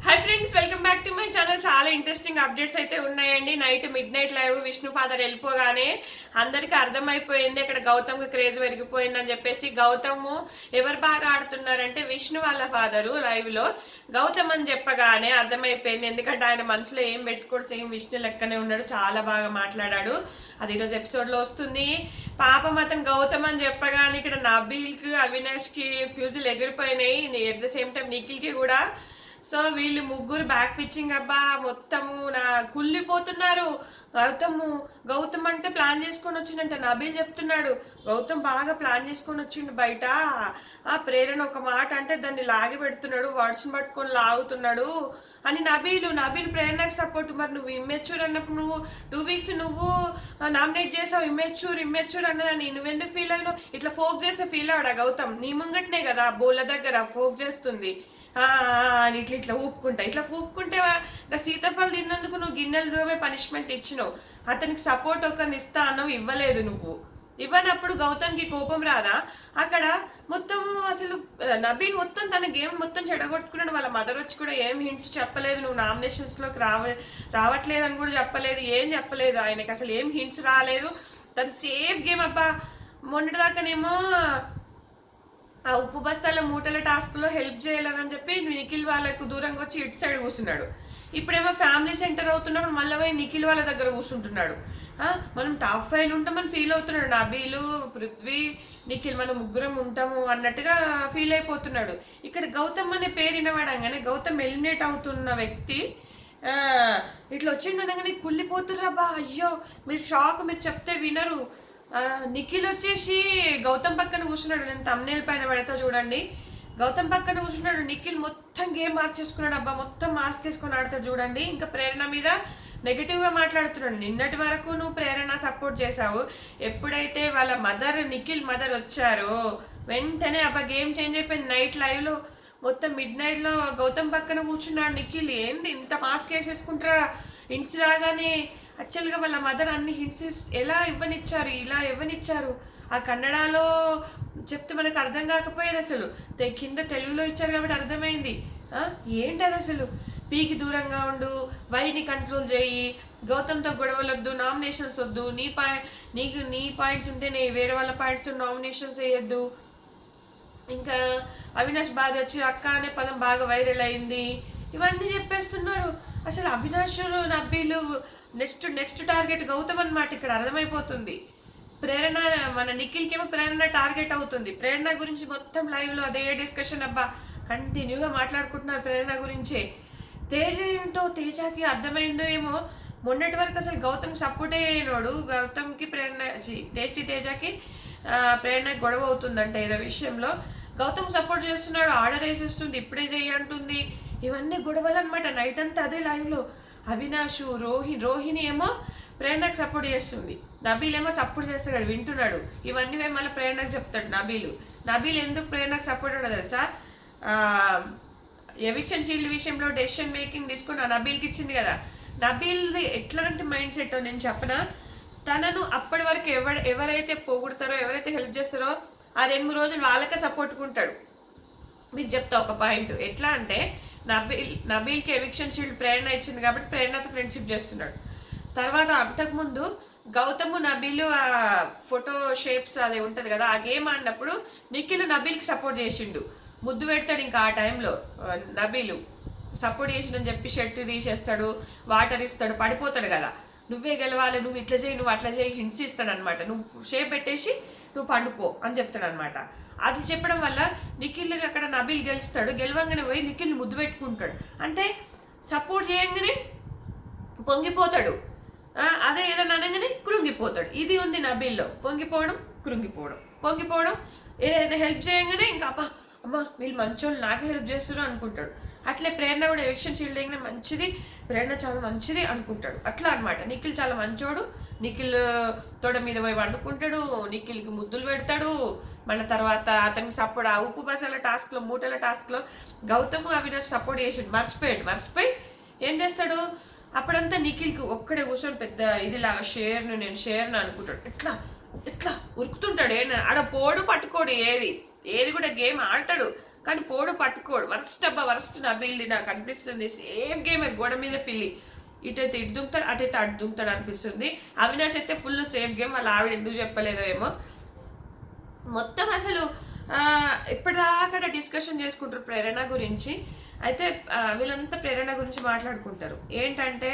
Hi friends, welcome back to my channel. చాలా interesting updates అయితే ఉన్నాయండి. Night mid night live Vishnu father వెళ్ళిపోగానే అందరికీ అర్థమైపోయింది ఇక్కడ గౌతమ్కి క్రేజ్ పెరిగిపోయిందని చెప్పేసి. గౌతమ్ ఎవరు బాగా ఆడుతున్నారంటే విష్ణు వాళ్ళ ఫాదరు లైవ్ లో గౌతమ్ అని చెప్పగానే అర్థమైపోయింది. ఎందుకంటే ఆయన మనసులో ఏం పెట్టుకోడు, సేమ్ విష్ణు లెక్కనే ఉన్నాడు. చాలా బాగా మాట్లాడాడు. అది ఈరోజు ఎపిసోడ్ లో వస్తుంది. పాపం అతను గౌతమ్ అని చెప్పగానే ఇక్కడ నబీల్ కి అవినాష్ కి ఫ్యూజులు ఎగిరిపోయినాయి. At the same time Nikhil కి కూడా. సో వీళ్ళు ముగ్గురు బ్యాక్ పిచ్చింగ్ అబ్బా మొత్తము నా కుళ్ళిపోతున్నారు. గౌతమ్ అంటే ప్లాన్ చేసుకొని వచ్చిందంట. నబీల్ చెప్తున్నాడు గౌతమ్ బాగా ప్లాన్ చేసుకొని వచ్చిండు బయట. ఆ ప్రేరణ ఒక మాట అంటే దాన్ని లాగి పెడుతున్నాడు, వర్డ్స్ని పట్టుకొని లాగుతున్నాడు అని నబీల్ ప్రేరణకు సపోర్ట్. మరి నువ్వు ఇమ్మెచ్యూర్ అన్నప్పుడు నువ్వు 2 weeks నువ్వు నామినేట్ చేసావు. ఇమ్మెచ్యూర్ అన్నదాన్ని నువ్వెందుకు ఫీల్ అయినావు? ఇట్లా ఫోక్ చేస్తే ఫీల్ అవడా గౌతమ్? నీ ముంగట్నే కదా బోళ్ళ దగ్గర ఫోక్ చేస్తుంది అని ఇట్లా ఊపుకుంటే సీతాఫలం తిన్నందుకు నువ్వు గిన్నెలు దూమే పనిష్మెంట్ ఇచ్చినావు. అతనికి సపోర్ట్ ఒకరిని ఇస్తా అన్నావు, ఇవ్వలేదు. నువ్వు ఇవ్వనప్పుడు గౌతమ్కి కోపం రాదా? అక్కడ మొత్తము అసలు నబీల్ మొత్తం తన గేమ్ మొత్తం చెడగొట్టుకున్నాడు. వాళ్ళ మదర్ వచ్చి కూడా ఏం హింట్స్ చెప్పలేదు, నువ్వు నామినేషన్స్ లోకి రావట్లేదు అని కూడా చెప్పలేదు, ఏం చెప్పలేదు. ఆయనకి అసలు ఏం హింట్స్ రాలేదు. తను సేఫ్ గేమ్ అబ్బా. మొన్నటిదాకానేమో ఆ ఉప్పు బస్తాల మూటల టాస్క్ లో హెల్ప్ చేయాలని చెప్పి నిఖిల్ వాళ్ళకు దూరంగా వచ్చి ఇటు సైడ్ కూర్చున్నాడు. ఇప్పుడేమో ఫ్యామిలీ సెంటర్ అవుతున్నప్పుడు మళ్ళీ పోయి నిఖిల్ వాళ్ళ దగ్గర కూర్చుంటున్నాడు. మనం టాప్ 5 ఉంటామని ఫీల్ అవుతున్నాడు. నబీలు, పృథ్వీ, నిఖిల్ మనం ముగ్గురం ఉంటాము అన్నట్టుగా ఫీల్ అయిపోతున్నాడు. ఇక్కడ గౌతమ్ అనే పేరు వినవాడంగానే గౌతమ్ ఎలిమినేట్ అవుతున్న వ్యక్తి ఇట్లా వచ్చిండు అనగానే కుళ్ళిపోతుర్రాబా. అయ్యో మీరు షాక్, మీరు చెప్తే వినరు. నిఖిల్ వచ్చేసి గౌతమ్ పక్కన కూర్చున్నాడు. నేను తమ్నేల్ పైన పెడతా చూడండి. గౌతమ్ పక్కన కూర్చున్నాడు. నిఖిల్ మొత్తం గేమ్ మార్చేసుకున్నాడు అబ్బా. మొత్తం మాస్క్ వేసుకొని ఆడతాడు చూడండి. ఇంకా ప్రేరణ మీద నెగిటివ్ గా మాట్లాడుతున్నాడు. నిన్నటి వరకు నువ్వు ప్రేరణ సపోర్ట్ చేసావు. ఎప్పుడైతే వాళ్ళ నిఖిల్ మదర్ వచ్చారో వెంటనే అబ్బా గేమ్ చేంజ్ అయిపోయింది. నైట్ లైవ్ లో మొత్తం మిడ్ నైట్ లో గౌతమ్ పక్కన కూర్చున్నాడు నిఖిల్. ఏంది ఇంత మాస్క్ వేసేసుకుంటారా? ఇంట్స్ రాగానే యాక్చువల్గా వాళ్ళ మదర్ అన్ని హింట్స్ ఎలా ఇవ్వనిచ్చారు, ఇలా ఇవ్వనిచ్చారు. ఆ కన్నడలో చెప్తే మనకు అర్థం కాకపోయేది. అసలు కింద తెలుగులో ఇచ్చారు కాబట్టి అర్థమైంది. ఏంటి అది అసలు? పీకి దూరంగా ఉండు, వైని కంట్రోల్ చేయి, గౌతమ్తో గొడవలొద్దు, నామినేషన్స్ వద్దు, నీ పాయింట్స్ ఉంటే వేరే వాళ్ళ పాయింట్స్ నామినేషన్స్ వేయద్దు. ఇంకా అవినాష్ బాగా వచ్చి అక్క అనే పదం బాగా వైరల్ అయింది. ఇవన్నీ చెప్పేస్తున్నారు. అసలు అవినాష్ నబ్బీలు నెక్స్ట్ టార్గెట్ గౌతమ్ అన్నమాట. ఇక్కడ అర్థమైపోతుంది. ప్రేరణ మన నిఖిల్కి ఏమో ప్రేరణ టార్గెట్ అవుతుంది. ప్రేరణ గురించి మొత్తం లైవ్ లో అదే డిస్కషన్ అబ్బా. కంటిన్యూగా మాట్లాడుకుంటున్నారు ప్రేరణ గురించే. తేజ ఏంటో తేజకి అర్థమైందో ఏమో. మొన్నటి వరకు అసలు గౌతమ్ సపోర్ట్ అయినోడు. గౌతమ్కి ప్రేరణ టేస్టీ తేజకి ప్రేరణ గొడవ అవుతుందంట ఏదో విషయంలో. గౌతమ్ సపోర్ట్ చేస్తున్నాడు, ఆర్డర్ వేసేస్తుంది, ఇప్పుడే చేయంటుంది. ఇవన్నీ గొడవలు అనమాట. నైట్ అంతా అదే లైవ్ లో. అవినాష్, రోహిణి ఏమో ప్రేరణకు సపోర్ట్ చేస్తుంది. నబీల్ ఏమో సపోర్ట్ చేస్తాడు, వింటున్నాడు. ఇవన్నీ మేము మళ్ళీ ప్రేరణకు చెప్తాడు నబీల్ ఎందుకు ప్రేరణకు సపోర్ట్ ఉండదు తెలుసా? ఎవిక్షన్ షీల్డ్ విషయంలో డెసిషన్ మేకింగ్ తీసుకుని నబీల్కి ఇచ్చింది కదా. నబీల్ది ఎట్లాంటి మైండ్ సెట్ నేను చెప్పనా? తనను అప్పటి వరకు ఎవరైతే పోగొడతారో, ఎవరైతే హెల్ప్ చేస్తారో ఆ 2-3 రోజులు వాళ్ళకే సపోర్ట్కుంటాడు. మీకు చెప్తా ఒక పాయింట్. ఎట్లా అంటే నబీల్కి ఎవిక్షన్ షీల్డ్ ప్రేరణ ఇచ్చింది కాబట్టి ప్రేరణతో ఫ్రెండ్షిప్ చేస్తున్నాడు. తర్వాత అంతకుముందు గౌతమ్ నబీలు ఆ ఫోటో షేప్స్ అది ఉంటది కదా, ఆ గేమ్ ఆడినప్పుడు నిఖిల్ నబీల్కి సపోర్ట్ చేసిండు. ముద్దు పెడతాడు. ఇంకా ఆ టైంలో నబీలు సపోర్ట్ చేసిండని చెప్పి షర్ట్ తీసేస్తాడు, వాటర్ ఇస్తాడు, పడిపోతాడు కదా. నువ్వే గెలవాలి, నువ్వు ఇట్లా చేయి, నువ్వు అట్లా చేయి, హింట్స్ ఇస్తాడు అనమాట. నువ్వు షేప్ పెట్టేసి నువ్వు పండుకో అని చెప్తాడు అనమాట. అది చెప్పడం వల్ల నిఖిల్ అక్కడ నబీల్ గెలుస్తాడు. గెలవంగానే పోయి నిఖిల్ ముద్దు పెట్టుకుంటాడు. అంటే సపోర్ట్ చేయంగానే పొంగిపోతాడు, అదే ఏదైనా అనగానే కృంగిపోతాడు. ఇది ఉంది నబీల్లో. పొంగిపోవడం, పొంగిపోవడం. ఏదైనా హెల్ప్ చేయంగానే ఇంకా అమ్మా వీళ్ళు మంచోళ్ళు నాకే హెల్ప్ చేస్తారు అనుకుంటాడు. అట్లే ప్రేరణ కూడా ఎవిక్షన్ షీల్డ్ వేయగానే మంచిది, ప్రేరణ చాలా మంచిది అనుకుంటాడు. అట్లా అనమాట. నిఖిల్ చాలా మంచోడు. నిఖిల్ తోడ మీద పోయి వండుకుంటాడు, నిఖిల్కి ముద్దులు పెడతాడు. మళ్ళీ తర్వాత అతనికి సపోర్ట్ ఆ ఉప్పు బసాల టాస్క్ లో, మూటల టాస్క్ లో గౌతమ్ అవినాష్ సపోర్ట్ చేసాడు. మర్చిపోయి ఏం చేస్తాడు? అప్పుడంతా నిఖిల్కి ఒక్కడే కూర్చొని పెద్ద ఇదిలాగా నేను షేర్ను అనుకుంటాడు. ఎట్లా ఉరుకుతుంటాడు. ఆడ పోడు పట్టుకోడు, ఏది కూడా గేమ్ ఆడతాడు. కానీ పోడు పట్టుకోడు. వరస్ట్ అబ్బా వరస్ట్ నబీల్ది నాకు అనిపిస్తుంది. సేమ్ గేమర్, గోడ మీద పిల్లి, ఇటైతే ఇటు దుంకుతాడు, అటైతే అటు దుంకుతాడు అనిపిస్తుంది. అవినాష్ అయితే ఫుల్ సేమ్ గేమ్. వాళ్ళ ఆవిడ ఎందుకు చెప్పలేదో ఏమో. మొత్తం అసలు ఇప్పటిదాకా డిస్కషన్ చేసుకుంటారు ప్రేరణ గురించి. అయితే వీళ్ళంతా ప్రేరణ గురించి మాట్లాడుకుంటారు. ఏంటంటే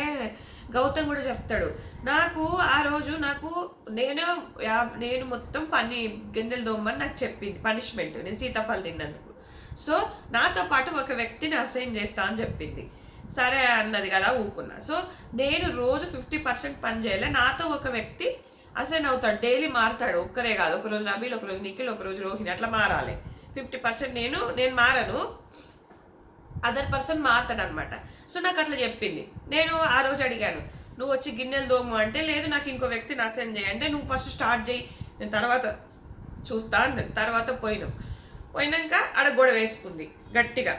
గౌతమ్ కూడా చెప్తాడు, నాకు ఆ రోజు నేను మొత్తం గిన్నెలు దోమని నాకు చెప్పింది పనిష్మెంట్, నేను సీతాఫలం తిన్నందుకు. సో నాతో పాటు ఒక వ్యక్తిని అసైన్ చేస్తా అని చెప్పింది. సరే అన్నది కదా, ఊకున్నా. సో నేను రోజు 50% పని చేయలే, నాతో ఒక వ్యక్తి అసైన్ అవుతాడు, డైలీ మారుతాడు. ఒక్కరే కాదు, ఒకరోజు నబీల్, ఒకరోజు నిఖిల్, ఒకరోజు రోహిణి, అట్లా మారాలి. 50% నేను మారను, అదర్ పర్సన్ మారుతాడు అనమాట. సో నాకు అట్లా చెప్పింది. నేను ఆ రోజు అడిగాను, నువ్వు వచ్చి గిన్నెలు దోము అంటే, లేదు నాకు ఇంకో వ్యక్తిని అసైన్ చేయంటే, నువ్వు ఫస్ట్ స్టార్ట్ చేయి, నేను తర్వాత చూస్తా అన్నాను. తర్వాత పోయినాక ఆడ గొడవ వేసుకుంది గట్టిగా.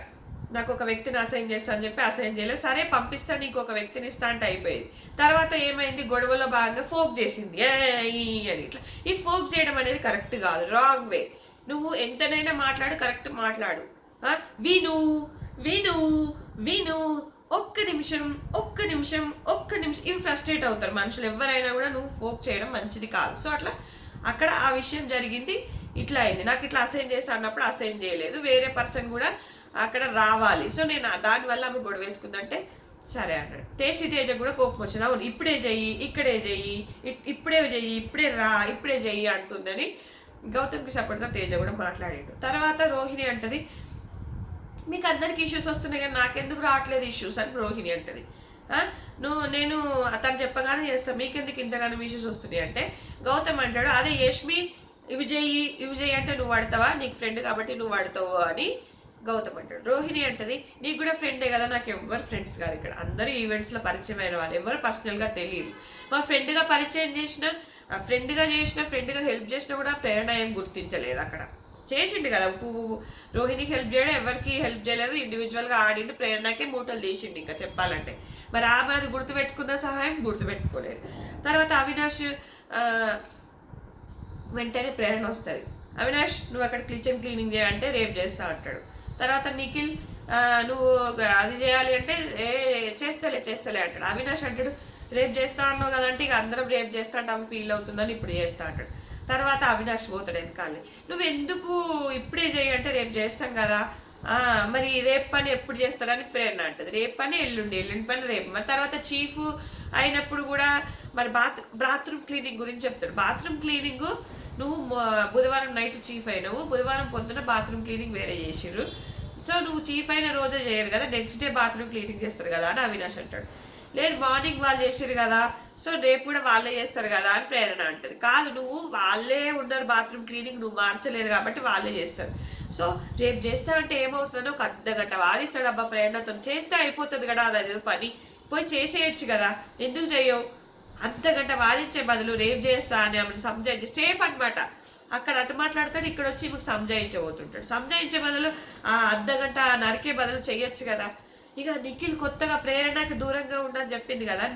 నాకు ఒక వ్యక్తిని అసైన్ చేస్తా అని చెప్పి అసైన్ చేయలేదు. సరే పంపిస్తా, నీకు ఒక వ్యక్తిని ఇస్తా అంటే అయిపోయింది. తర్వాత ఏమైంది, గొడవలో భాగంగా ఫోక్ చేసింది అని. ఇట్లా ఈ ఫోక్ చేయడం అనేది కరెక్ట్ కాదు, రాంగ్ వే. నువ్వు ఎంతనైనా మాట్లాడు, కరెక్ట్ మాట్లాడు. విను విను విను ఒక్క నిమిషం ఇవి ఫ్రస్ట్రేట్ అవుతారు మనుషులు ఎవరైనా కూడా. నువ్వు ఫోక్ చేయడం మంచిది కాదు. సో అట్లా అక్కడ ఆ విషయం జరిగింది, ఇట్లా అయింది. నాకు ఇట్లా అసైన్ చేసి అన్నప్పుడు అసైన్ చేయలేదు, వేరే పర్సన్ కూడా అక్కడ రావాలి. సో నేను దానివల్ల ఆమె గొడవ వేసుకుందంటే సరే అన్నాడు. టేస్టీ తేజ కూడా కోపం వచ్చింది. అవును, ఇప్పుడే చెయ్యి, ఇక్కడే చెయ్యి, ఇప్పుడే చెయ్యి, ఇప్పుడే చెయ్యి అంటుందని గౌతమ్కి సపోర్ట్గా తేజ కూడా మాట్లాడాడు. తర్వాత రోహిణి అంటది, మీకు అందరికి ఇష్యూస్ వస్తున్నాయి కానీ నాకెందుకు రావట్లేదు ఇష్యూస్ అని రోహిణి అంటది. నేను అతను చెప్పగానే చేస్తాను, మీకెందుకు ఇంతగానో ఇష్యూస్ వస్తున్నాయి అంటే గౌతమ్ అంటాడు, అదే యష్మి ఇవి చెయ్యి అంటే నువ్వు వాడతావా, నీకు ఫ్రెండ్ కాబట్టి నువ్వు వాడతావు అని గౌతమ్ అంటాడు. రోహిణి అంటది, నీకు కూడా ఫ్రెండే కదా, నాకు ఎవరు ఫ్రెండ్స్ కాదు, ఇక్కడ అందరూ ఈవెంట్స్లో పరిచయం అయిన వాళ్ళు, ఎవరు పర్సనల్గా తెలియదు. మా ఫ్రెండ్గా పరిచయం చేసిన, ఫ్రెండ్గా హెల్ప్ చేసినా కూడా ప్రేరణ ఏం గుర్తించలేదు. అక్కడ చేసిండు కదా, రోహిణికి హెల్ప్ చేయడం, ఎవరికి హెల్ప్ చేయలేదు, ఇండివిజువల్గా ఆడిండు, ప్రేరణకే మూటలు తీసిండు. ఇంకా చెప్పాలంటే మరి ఆమె అది గుర్తుపెట్టుకున్న సహాయం గుర్తుపెట్టుకోలేదు. తర్వాత అవినాష్ వెంటనే ప్రేరణ వస్తుంది, అవినాష్ నువ్వు అక్కడ కిచెన్ క్లీనింగ్ చేయాలంటే రేపు చేస్తా అంటాడు. తర్వాత నిఖిల్ నువ్వు అది చేయాలి అంటే చేస్తలే అంటాడు. అవినాష్ అంటాడు, రేపు చేస్తా అన్నావు కదంటే ఇక అందరం రేపు చేస్తా అంటే ఆమె ఫీల్ అవుతుందని ఇప్పుడు చేస్తా అంటాడు. తర్వాత అవినాష్ పోతాడు వెనకాలి, నువ్వు ఎందుకు ఇప్పుడే చేయి అంటే రేపు చేస్తాం కదా, మరి రేపు పని ఎప్పుడు చేస్తారని ప్రేరణ అంటది. రేపు పని ఎల్లుండి పని రేపు. మరి తర్వాత చీఫ్ అయినప్పుడు కూడా మరి బాత్రూమ్ క్లీనింగ్ గురించి చెప్తాడు. బాత్రూమ్ క్లీనింగ్ నువ్వు బుధవారం నైట్ చీఫ్ అయినావు, బుధవారం పొద్దున బాత్రూమ్ క్లీనింగ్ వేరే చేసిర్రు, సో నువ్వు చీఫ్ అయిన రోజే చేయరు కదా, నెక్స్ట్ డే బాత్రూమ్ క్లీనింగ్ చేస్తారు కదా అని అవినాష్ అంటాడు. లేదు మార్నింగ్ వాళ్ళు చేసారు కదా, సో రేపు కూడా వాళ్ళే చేస్తారు కదా అని ప్రేరణ అంటది. కాదు, నువ్వు వాళ్ళే ఉన్నారు బాత్రూమ్ క్లీనింగ్, నువ్వు మార్చలేదు కాబట్టి వాళ్ళే చేస్తారు. సో రేపు చేస్తానంటే ఏమవుతుందో ఒక అర్ధగంట వాదిస్తాడు. అబ్బా ప్రేరణతో చేస్తే అయిపోతుంది కదా, అది పని పోయి చేసేయచ్చు కదా, ఎందుకు చేయవు, అర్ధగంట వాదించే బదులు రేపు చేస్తా అని ఆమెను సంజాయించి సేఫ్ అనమాట. అక్కడ అటు మాట్లాడతాడు, ఇక్కడ వచ్చి మీకు సంజాయించబోతుంటాడు. సంజాయించే బదులు అర్ధగంట నరికే బదులు చెయ్యొచ్చు కదా. ఇక నిఖిల్ కొత్తగా ప్రేరణకి దూరంగా ఉండని చెప్పింది కదా,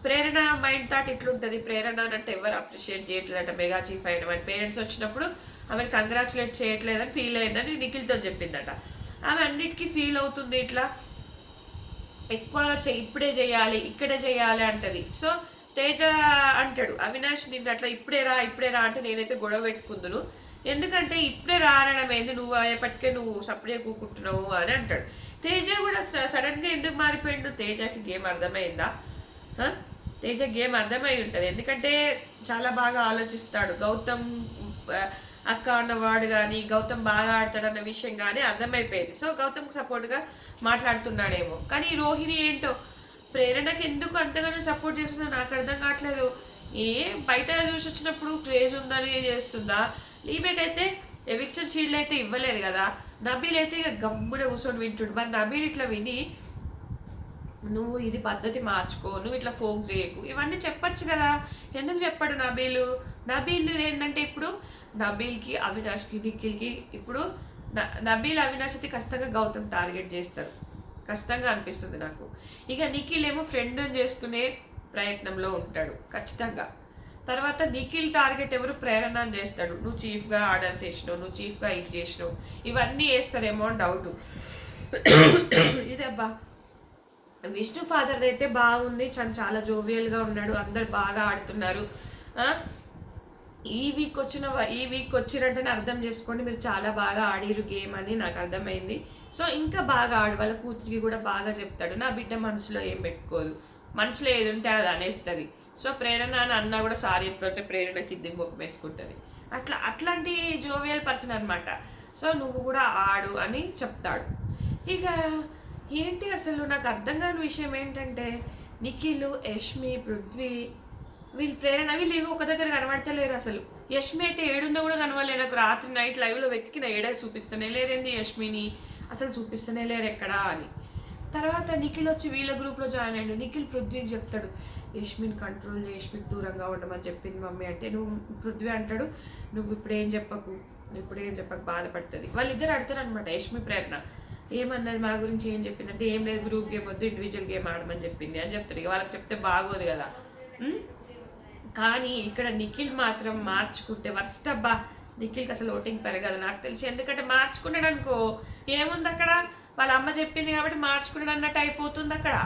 ప్రేరణ మైండ్ థాట్ ఇట్లుంటుంది, ప్రేరణ అంటే ఎవరు అప్రిషియేట్ చేయట్లేదంట, మెగా చీఫ్ అయిన మన పేరెంట్స్ వచ్చినప్పుడు ఆమెను కంగ్రాచులేట్ చేయట్లేదని ఫీల్ అయిందని నిఖిల్తో చెప్పిందట. ఆమె అన్నిటికీ ఫీల్ అవుతుంది, ఇట్లా ఎక్కువగా ఇప్పుడే చేయాలి, ఇక్కడే చేయాలి అంటది. సో తేజ అంటాడు, అవినాష్ నిన్ను అట్లా ఇప్పుడే రా అంటే నేనైతే గొడవ పెట్టుకుందును, ఎందుకంటే ఇప్పుడే రానడం ఏంది, నువ్వు అయ్యేపటికే నువ్వు సపరేట్ కూకుంటున్నావు అని అంటాడు. తేజ కూడా సడన్ గా ఎందుకు మారిపోయిండు, తేజకి గేమ్ అర్థమైందా, తేజ గేమ్ అర్థమై ఉంటుంది, ఎందుకంటే చాలా బాగా ఆలోచిస్తాడు. గౌతమ్ అక్క అన్నవాడు కానీ గౌతమ్ బాగా ఆడతాడన్న విషయం కానీ అర్థమైపోయింది. సో గౌతమ్కి సపోర్ట్గా మాట్లాడుతున్నాడేమో. కానీ రోహిణి ఏంటో ప్రేరణకి ఎందుకు అంతగానో సపోర్ట్ చేస్తుందో నాకు అర్థం కావట్లేదు. బయట చూసి వచ్చినప్పుడు క్రేజ్ ఉందని చేస్తుందా, ఈమెకైతే ఎవిక్షన్ షీల్డ్ అయితే ఇవ్వలేదు కదా. నబీల్ అయితే ఇక గమ్మున కూర్చొని వింటుండు. మరి నబీల్ ఇట్లా విని నువ్వు ఇది పద్ధతి మార్చుకో, నువ్వు ఇట్లా ఫోక్ చేయకు, ఇవన్నీ చెప్పచ్చు కదా, ఎందుకు చెప్పాడు నబీల్ ఏంటంటే ఇప్పుడు నబీల్కి అవినాష్కి నిఖిల్కి ఇప్పుడు నబీల్ అవినాష్ అయితే ఖచ్చితంగా గౌతమ్ టార్గెట్ చేస్తారు, ఖచ్చితంగా అనిపిస్తుంది నాకు. ఇక నిఖిల్ ఏమో ఫ్రెండ్ చేసుకునే ప్రయత్నంలో ఉంటాడు ఖచ్చితంగా. తర్వాత నిఖిల్ టార్గెట్ ఎవరు? ప్రేరణ అని చేస్తాడు. నువ్వు చీఫ్గా ఆర్డర్స్ చేసినావు, నువ్వు చీఫ్గా ఇది చేసినావు, ఇవన్నీ వేస్తారేమో అని డౌట్. ఇదబ్బా విష్ణు ఫాదర్ది అయితే బాగుంది, చాలా జోవియల్గా ఉన్నాడు, అందరు బాగా ఆడుతున్నారు. ఈ వీక్ వచ్చినట్టని అర్థం చేసుకోండి, మీరు చాలా బాగా ఆడిరు గేమ్ అని నాకు అర్థమైంది. సో ఇంకా బాగా ఆడు, వాళ్ళ కూతురికి కూడా బాగా చెప్తాడు. నా బిడ్డ మనసులో ఏం పెట్టుకోదు, మనసులో ఏది ఉంటే అది అనేస్తుంది. సో ప్రేరణ అని అన్నా కూడా సారీ చెప్తుంటే ప్రేరణకి ఇద్దరు ముఖం వేసుకుంటుంది. అట్లాంటి జోవియల్ పర్సన్ అనమాట. సో నువ్వు కూడా ఆడు అని చెప్తాడు. ఇక ఏంటి అసలు నాకు అర్థం కాని విషయం ఏంటంటే, నిఖిల్, యష్మి, పృథ్వీ, వీళ్ళు ప్రేరణ వీళ్ళు ఒక దగ్గర కనబడతలేరు అసలు. యష్మి అయితే ఏడుందో కూడా కనబడలేదు నాకు. రాత్రి నైట్ లైవ్లో వెతికిన ఏడే చూపిస్తూనే లేరేంది యష్మిని, అసలు చూపిస్తూనే లేరు ఎక్కడా అని. తర్వాత నిఖిల్ వచ్చి వీళ్ళ గ్రూప్లో జాయిన్ అయ్యాడు. నిఖిల్ పృథ్వీకి చెప్తాడు, యష్మిని కంట్రోల్ చేసి యష్మికి దూరంగా ఉండమని చెప్పింది మమ్మీ అంటే, నువ్వు పృథ్వీ అంటాడు, నువ్వు ఇప్పుడేం చెప్పకు బాధపడుతుంది. వాళ్ళిద్దరు అడతారు అనమాట. యష్మి ప్రేరణ ఏమన్నది మా గురించి, ఏం చెప్పిందంటే ఏం లేదు, గ్రూప్ గేమ్ వద్దు, ఇండివిజువల్ గేమ్ ఆడమని చెప్పింది అని చెప్తాడు. ఇక వాళ్ళకి చెప్తే బాగోదు కదా. కానీ ఇక్కడ నిఖిల్ మాత్రం మార్చుకుంటే వర్స్ట్ అబ్బా. నిఖిల్కి అసలు ఓటింగ్ పెరగదు నాకు తెలిసి. ఎందుకంటే మార్చుకున్నాడు అనుకో ఏముంది అక్కడ, వాళ్ళ అమ్మ చెప్పింది కాబట్టి మార్చుకున్నాడు అన్నట్టు అయిపోతుంది అక్కడ.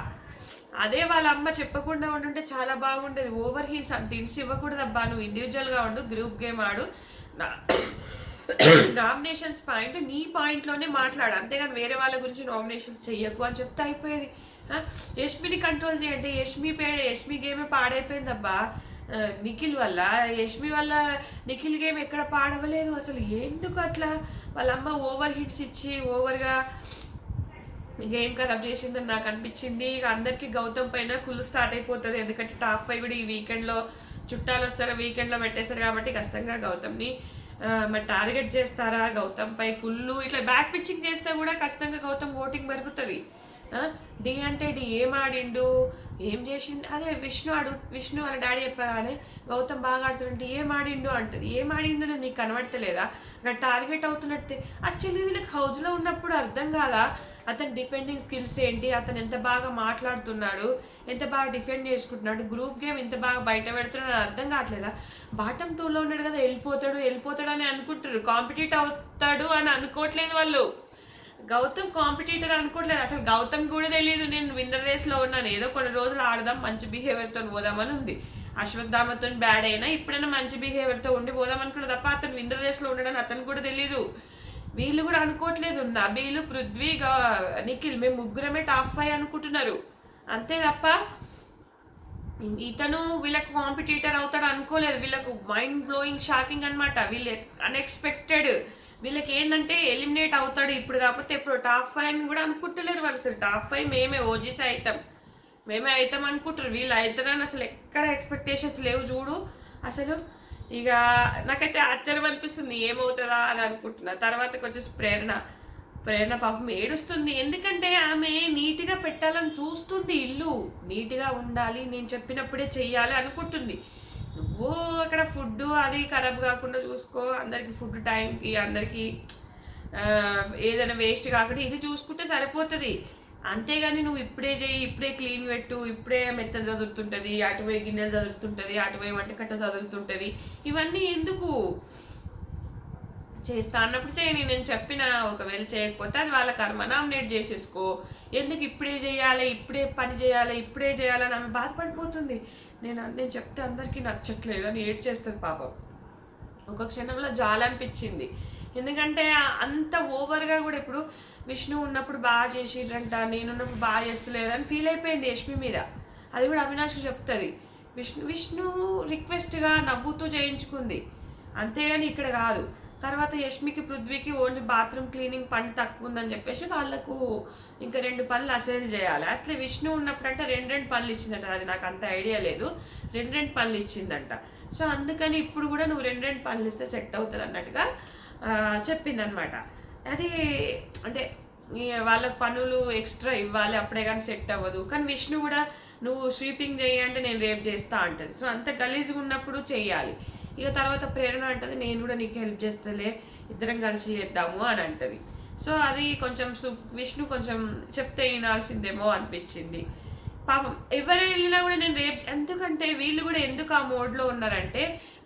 అదే వాళ్ళ అమ్మ చెప్పకుండా ఉండుంటే చాలా బాగుండేది. ఓవర్ హింట్స్ అంత హింట్స్ ఇవ్వకూడదు అబ్బా. నువ్వు ఇండివిజువల్గా ఉండు, గ్రూప్ గేమ్ ఆడు, నామినేషన్స్ పాయింట్ నీ పాయింట్లోనే మాట్లాడు, అంతేగాని వేరే వాళ్ళ గురించి నామినేషన్స్ చెయ్యకు అని చెప్తే అయిపోయేది. యష్మిని కంట్రోల్ చేయండి. యష్మి గేమే పాడైపోయిందబ్బా నిఖిల్ వల్ల. యష్మి వల్ల నిఖిల్ గేమ్ ఎక్కడ పాడవలేదు అసలు. ఎందుకు అట్లా? వాళ్ళ అమ్మ ఓవర్ హిట్స్ ఇచ్చి ఓవర్గా గేమ్ ఖరాబ్ చేసిందని నాకు అనిపించింది. ఇక అందరికీ గౌతమ్ పైన కుళ్ళు స్టార్ట్ అయిపోతుంది. ఎందుకంటే టాప్ 5 కూడా ఈ వీకెండ్లో చుట్టాలు వస్తారు, వీకెండ్లో పెట్టేస్తారు కాబట్టి ఖచ్చితంగా గౌతమ్ని మరి టార్గెట్ చేస్తారా, గౌతమ్ పై కుళ్ళు ఇట్లా బ్యాక్ పిచ్చింగ్ చేస్తే కూడా ఖచ్చితంగా గౌతమ్ ఓటింగ్ పెరుగుతుంది. డి అంటే డి ఏం ఆడిండు, ఏం చేసిండు, అదే విష్ణు వాళ్ళ డాడీ చెప్పగానే గౌతమ్ బాగా ఆడుతుంటే ఏం ఆడిండు అంటది. ఏం ఆడిండు అని నీకు కనబడతలేదా? నాకు టార్గెట్ అవుతున్నట్టే. యాక్చువల్లీ వీళ్ళకి హౌస్లో ఉన్నప్పుడు అర్థం కాదా అతని డిఫెండింగ్ స్కిల్స్ ఏంటి, అతను ఎంత బాగా మాట్లాడుతున్నాడు, ఎంత బాగా డిఫెండ్ చేసుకుంటున్నాడు, గ్రూప్ గేమ్ ఎంత బాగా బయట పెడుతున్నాడు అర్థం కావట్లేదా? బాటమ్ 2లో ఉన్నాడు కదా, వెళ్ళిపోతాడు అని అనుకుంటారు. కాంపిటీట్ అవుతాడు అని అనుకోవట్లేదు వాళ్ళు. గౌతమ్ కాంపిటీటర్ అనుకోవట్లేదు అసలు. గౌతమ్ కూడా తెలియదు నేను విన్నర్ రేస్లో ఉన్నాను, ఏదో కొన్ని రోజులు ఆడదాం, మంచి బిహేవియర్తో పోదామని ఉంది. అశ్వత్థామతో బ్యాడ్ అయినా ఇప్పుడైనా మంచి బిహేవియర్తో ఉండి పోదాం అనుకున్నా తప్ప అతను విన్నర్ రేస్లో ఉండడని అతను కూడా తెలీదు. వీళ్ళు కూడా అనుకోవట్లేదు. నబీలు, పృథ్వీ, నిఖిల్ మేము ముగ్గురమే టాప్ 5 అనుకుంటున్నారు అంతే తప్ప ఇతను వీళ్ళకు కాంపిటీటర్ అవుతాడు అనుకోలేదు. వీళ్ళకు మైండ్ బ్లోయింగ్, షాకింగ్ అనమాట. వీళ్ళు అన్ఎక్స్పెక్టెడ్. వీళ్ళకి ఏంటంటే ఎలిమినేట్ అవుతాడు ఇప్పుడు కాకపోతే ఎప్పుడు టాప్ 5 అని కూడా అనుకుంటలేరు వాళ్ళు. అసలు టాప్ 5 మేమే ఓజీసీ అవుతాం అనుకుంటారు. వీళ్ళు అవుతారని అసలు ఎక్కడ ఎక్స్పెక్టేషన్స్ లేవు చూడు అసలు. ఇక నాకైతే ఆశ్చర్యం అనిపిస్తుంది ఏమవుతుందా అని అనుకుంటున్నా. తర్వాతకి వచ్చేసి ప్రేరణ పాపం ఏడుస్తుంది. ఎందుకంటే ఆమె నీట్గా పెట్టాలని చూస్తుంది, ఇల్లు నీట్గా ఉండాలి, నేను చెప్పినప్పుడే చెయ్యాలి అనుకుంటుంది. నువ్వు అక్కడ ఫుడ్ అది ఖరాబ్ కాకుండా చూసుకో, అందరికి ఫుడ్ టైంకి, అందరికీ ఏదైనా వేస్ట్ కాకుండా ఇది చూసుకుంటే సరిపోతుంది. అంతేగాని నువ్వు ఇప్పుడే చెయ్యి, ఇప్పుడే క్లీన్ పెట్టు, ఇప్పుడే మెత్త చదువుతుంటుంది, అటువైపు గిన్నెలు చదువుతుంటుంది, అటువైపు వంటకట్ట చదువుతుంటుంది, ఇవన్నీ ఎందుకు? చేస్తా అన్నప్పుడు చేయని, నేను చెప్పిన ఒకవేళ చేయకపోతే అది వాళ్ళ కర్మ, నామినేట్ చేసేసుకో. ఎందుకు ఇప్పుడే చేయాలి, ఇప్పుడే పని చేయాలి, ఇప్పుడే చేయాలని ఆమె బాధపడిపోతుంది. నేను చెప్తే అందరికీ నచ్చట్లేదు అని ఏడ్చేస్తుంది పాపం. ఒక క్షణంలో జాలనిపించింది. ఎందుకంటే అంత ఓవర్గా కూడా ఇప్పుడు విష్ణు ఉన్నప్పుడు బాగా చేసిరంట, నేనున్నప్పుడు బాగా చేస్తలేరని ఫీల్ అయిపోయింది యష్మి మీద. అది కూడా అవినాష్కి చెప్తుంది. విష్ణు రిక్వెస్ట్గా నవ్వుతూ చేయించుకుంది, అంతేగాని ఇక్కడ కాదు. తర్వాత యష్మికి, పృథ్వీకి ఓన్లీ బాత్రూమ్ క్లీనింగ్ పని తక్కువ ఉందని చెప్పేసి వాళ్ళకు ఇంకా 2 పనులు అసైన్ చేయాలి. అట్లే విష్ణు ఉన్నప్పుడు అంటే 2 పనులు ఇచ్చిందంట. అది నాకు అంత ఐడియా లేదు, 2 పనులు ఇచ్చిందంట. సో అందుకని ఇప్పుడు కూడా నువ్వు 2 పనులు ఇస్తే సెట్ అవుతుంది అన్నట్టుగా చెప్పిందనమాట. అది అంటే వాళ్ళకి పనులు ఎక్స్ట్రా ఇవ్వాలి, అప్పుడే కానీ సెట్ అవ్వదు. కానీ విష్ణు కూడా నువ్వు స్వీపింగ్ చేయి అంటే నేను రేపు చేస్తా అంటది. సో అంత గలీజ్గా ఉన్నప్పుడు చెయ్యాలి. ఇక తర్వాత ప్రేరణ అంటది నేను కూడా నీకు హెల్ప్ చేస్తలే, ఇద్దరం కలిసి చేద్దాము అని అంటది. సో అది కొంచెం విష్ణు కొంచెం చెప్తే వినాల్సిందేమో అనిపించింది. పాపం ఎవరు వెళ్ళినా కూడా నేను రేపు, ఎందుకంటే వీళ్ళు కూడా ఎందుకు ఆ మోడ్లో ఉన్నారంటే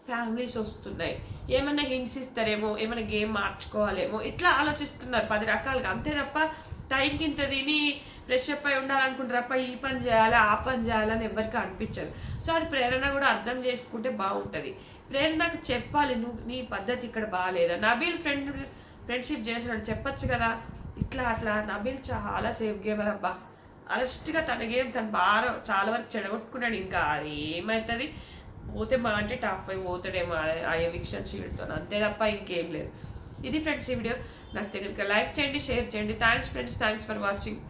ఫ్యామిలీస్ వస్తున్నాయి, ఏమైనా హింట్స్ ఇస్తారేమో, ఏమైనా గేమ్ మార్చుకోవాలేమో, ఇట్లా ఆలోచిస్తున్నారు 10 రకాలుగా. అంతే తప్ప టైంకి ఇంత తిని ఫ్రెష్ అప్ అయి ఉండాలనుకుంటారప్ప ఈ పని చేయాలి ఆ పని చేయాలని ఎవరికి అనిపించదు. సో అది ప్రేరణ కూడా అర్థం చేసుకుంటే బాగుంటుంది. ప్రేరణకు చెప్పాలి, నువ్వు నీ పద్ధతి ఇక్కడ బాగాలేదా. నబీల్ ఫ్రెండ్షిప్ చేసినాడు, చెప్పచ్చు కదా ఇట్లా అట్లా. నబీల్ చాలా సేఫ్ గేమర్ అబ్బా, అరెస్ట్గా తన గేమ్ తను బాగా చాలా వరకు చెడగొట్టుకున్నాడు. ఇంకా అది ఏమవుతుంది, పోతే మా అంటే టాప్ 5 పోతాడేమో ఆ ఎవిక్షన్ షీల్డ్తో, అంతే తప్ప ఇంకేం లేదు. ఇది ఫ్రెండ్స్ ఈ వీడియో నచ్చితే కనుక లైక్ చేయండి, షేర్ చేయండి. Thanks friends, thanks for watching.